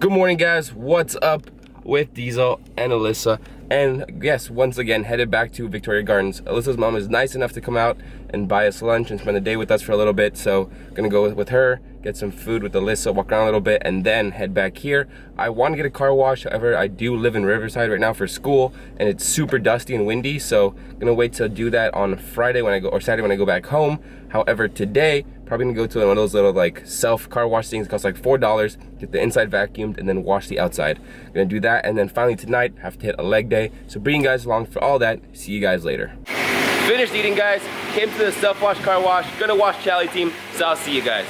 Good morning, guys. What's up with Diesel and Alyssa? And yes, once again, headed back to Victoria Gardens. Alyssa's mom is nice enough to come out and buy us lunch and spend the day with us for a little bit. So gonna go with her, get some food with Alyssa, walk around a little bit, and then head back here. I want to get a car wash. However, I do live in Riverside right now for school, and it's super dusty and windy. So gonna wait to do that on Friday when I go, or Saturday when I go back home. However, today, probably gonna go to one of those little like self car wash things. It costs like $4, get the inside vacuumed and then wash the outside. Gonna do that, and then finally tonight, have to hit a leg day. So bring you guys along for all that. See you guys later. Finished eating, guys. Came to the self-wash car wash. Gonna wash Charlie team, so I'll see you guys.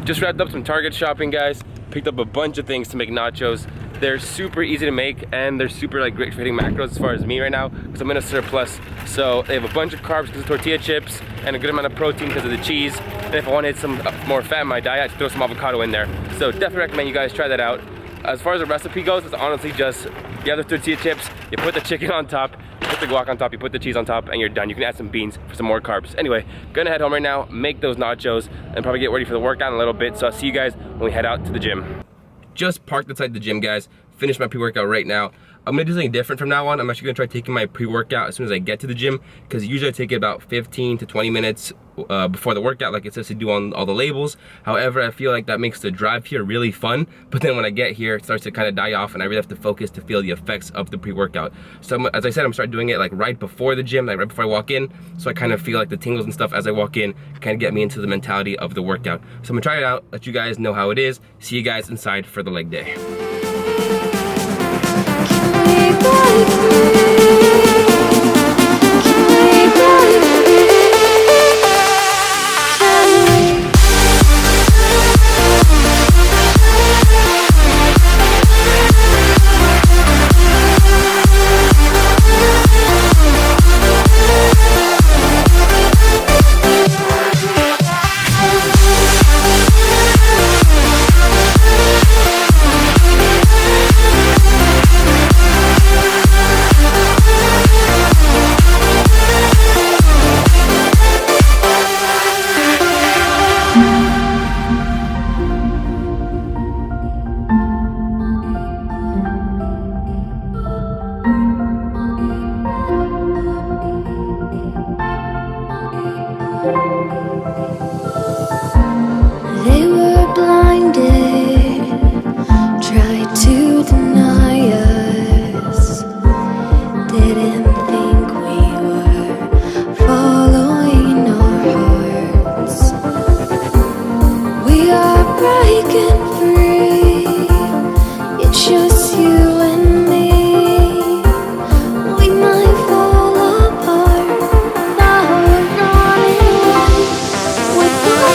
Just wrapped up some Target shopping, guys. Picked up a bunch of things to make nachos. They're super easy to make, and they're super like great for hitting macros as far as me right now, because I'm in a surplus. So they have a bunch of carbs because of tortilla chips, and a good amount of protein because of the cheese. And if I wanted some more fat in my diet, I'd throw some avocado in there. So definitely recommend you guys try that out. As far as the recipe goes, it's honestly just, you have the tortilla chips, you put the chicken on top, you put the guac on top, you put the cheese on top, and you're done. You can add some beans for some more carbs. Anyway, gonna head home right now, make those nachos, and probably get ready for the workout in a little bit. So I'll see you guys when we head out to the gym. Just parked outside the gym, guys. Finished my pre-workout right now. I'm gonna do something different from now on. I'm actually gonna try taking my pre-workout as soon as I get to the gym, because usually I take it about 15 to 20 minutes before the workout, like it says to do on all the labels. However, I feel like that makes the drive here really fun, but then when I get here, it starts to kind of die off, and I really have to focus to feel the effects of the pre-workout. So as I said, I'm starting doing it like right before the gym, like right before I walk in, so I kind of feel like the tingles and stuff as I walk in, kind of get me into the mentality of the workout. So I'm gonna try it out, let you guys know how it is. See you guys inside for the leg day. They were blinded, tried to deny us, didn't think we were following our hearts. We are breaking free, it's just you and me. We might fall apart, now we're running with our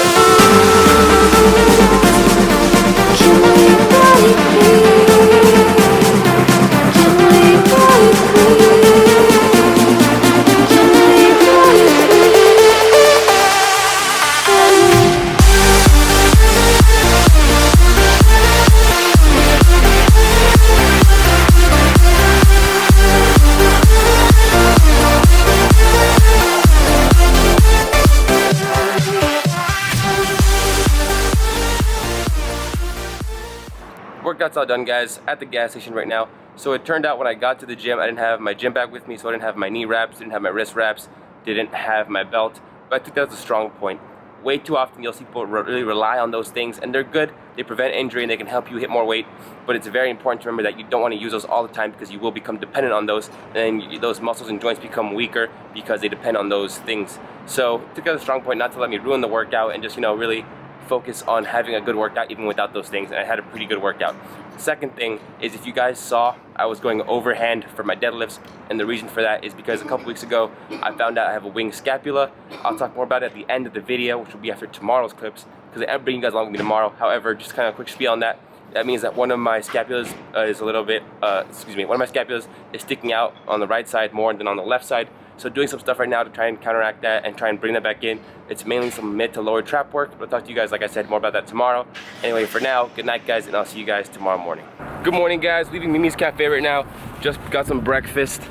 Workout's all done, guys, at the gas station right now. So it turned out when I got to the gym, I didn't have my gym bag with me, so I didn't have my knee wraps, didn't have my wrist wraps, didn't have my belt. But I think that's a strong point. Way too often you'll see people really rely on those things, and they're good. They prevent injury and they can help you hit more weight. But it's very important to remember that you don't want to use those all the time, because you will become dependent on those, and then those muscles and joints become weaker because they depend on those things. So I think that's a strong point, not to let me ruin the workout and just, you know, really focus on having a good workout even without those things, and I had a pretty good workout. Second thing is, if you guys saw, I was going overhand for my deadlifts, and the reason for that is because a couple weeks ago I found out I have a wing scapula. I'll talk more about it at the end of the video, which will be after tomorrow's clips, because I am bringing you guys along with me tomorrow. However, just kind of a quick spiel on that. That means that one of my scapulas is a little bit, one of my scapulas is sticking out on the right side more than on the left side. So doing some stuff right now to try and counteract that and try and bring that back in. It's mainly some mid to lower trap work. But I'll talk to you guys, like I said, more about that tomorrow. Anyway, for now, good night guys, and I'll see you guys tomorrow morning. Good morning guys, leaving Mimi's Cafe right now. Just got some breakfast.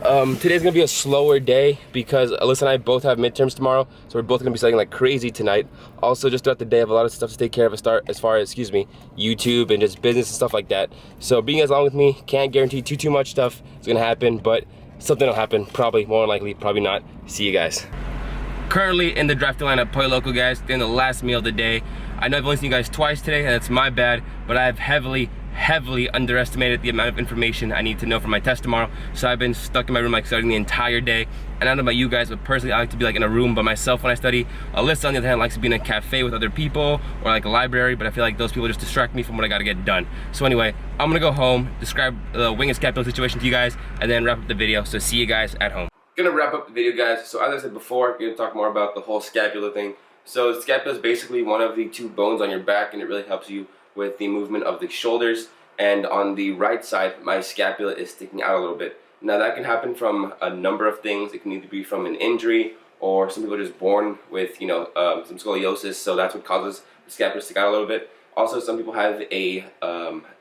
Today's gonna be a slower day because Alyssa and I both have midterms tomorrow, so we're both gonna be studying like crazy tonight. Also, just throughout the day, I have a lot of stuff to take care of as far as YouTube and just business and stuff like that. So being as along with me, can't guarantee too much stuff is gonna happen, but something will happen. Probably, more than likely, probably not. See you guys. Currently in the drive-thru line at Pollo Loco, guys, doing the last meal of the day. I know I've only seen you guys twice today, and that's my bad, but I have heavily underestimated the amount of information I need to know for my test tomorrow. So I've been stuck in my room like studying the entire day. And I don't know about you guys, but personally I like to be like in a room by myself when I study. Alyssa on the other hand likes to be in a cafe with other people or like a library, but I feel like those people just distract me from what I gotta get done. So anyway, I'm gonna go home, describe the wing and scapula situation to you guys, and then wrap up the video. So see you guys at home. Gonna wrap up the video guys. So as I said before, gonna talk more about the whole scapula thing. So the scapula is basically one of the two bones on your back, and it really helps you with the movement of the shoulders. And on the right side, my scapula is sticking out a little bit. Now that can happen from a number of things. It can either be from an injury, or some people are just born with, some scoliosis, so that's what causes the scapula to stick out a little bit. Also, some people have a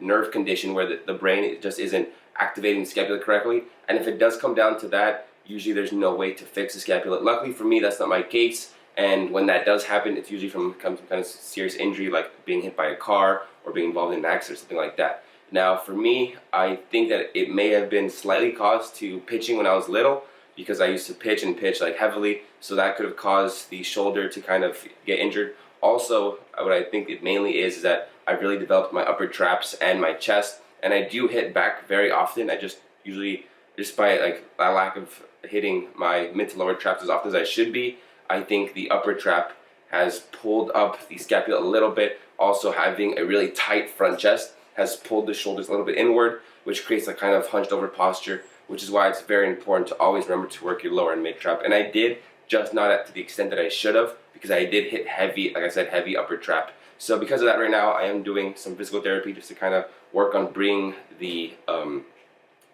nerve condition where the brain just isn't activating the scapula correctly. And if it does come down to that, usually there's no way to fix the scapula. Luckily for me, that's not my case. And when that does happen, it's usually from some kind of serious injury, like being hit by a car or being involved in an accident or something like that. Now, for me, I think that it may have been slightly caused to pitching when I was little, because I used to pitch like heavily, so that could have caused the shoulder to kind of get injured. Also, what I think it mainly is that I really developed my upper traps and my chest, and I do hit back very often. I just usually, just by like a lack of hitting my mid to lower traps as often as I should be, I think the upper trap has pulled up the scapula a little bit. Also, having a really tight front chest has pulled the shoulders a little bit inward, which creates a kind of hunched over posture, which is why it's very important to always remember to work your lower and mid trap. And I did, just not to the extent that I should have, because I did hit heavy, like I said, heavy upper trap. So because of that right now, I am doing some physical therapy just to kind of work on bringing the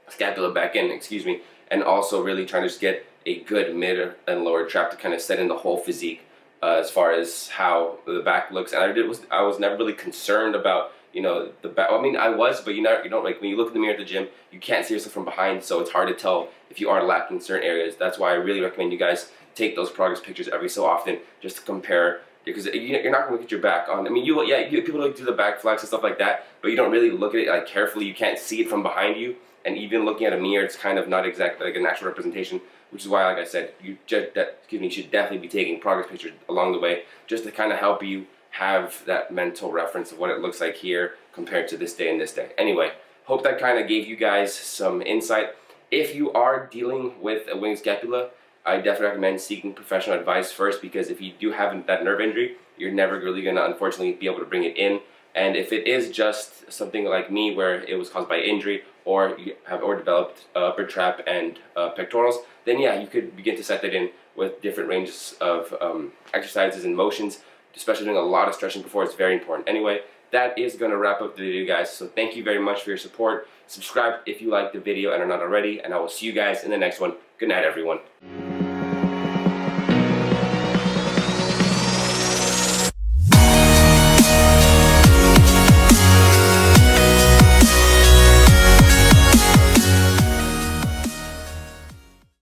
scapula back in, and also really trying to just get a good mid and lower trap to kind of set in the whole physique as far as how the back looks. And I was never really concerned about the back. I mean, I was, but you don't, like, when you look in the mirror at the gym, you can't see yourself from behind, so it's hard to tell if you are lacking in certain areas. That's why I really recommend you guys take those progress pictures every so often, just to compare, because you're not going to look at your back on. I mean, people like do the back flex and stuff like that, but you don't really look at it like carefully. You can't see it from behind you, and even looking at a mirror, it's kind of not exactly like a natural representation. Which is why, like I said, you should definitely be taking progress pictures along the way, just to kind of help you have that mental reference of what it looks like here compared to this day and this day. Anyway, hope that kind of gave you guys some insight. If you are dealing with a wing scapula, I definitely recommend seeking professional advice first, because if you do have that nerve injury, you're never really going to, unfortunately, be able to bring it in. And if it is just something like me, where it was caused by injury, or you have developed upper trap and pectorals, then yeah, you could begin to set that in with different ranges of exercises and motions. Especially doing a lot of stretching before, it's very important. Anyway, that is going to wrap up the video, guys. So thank you very much for your support. Subscribe if you liked the video and are not already, and I will see you guys in the next one. Good night, everyone.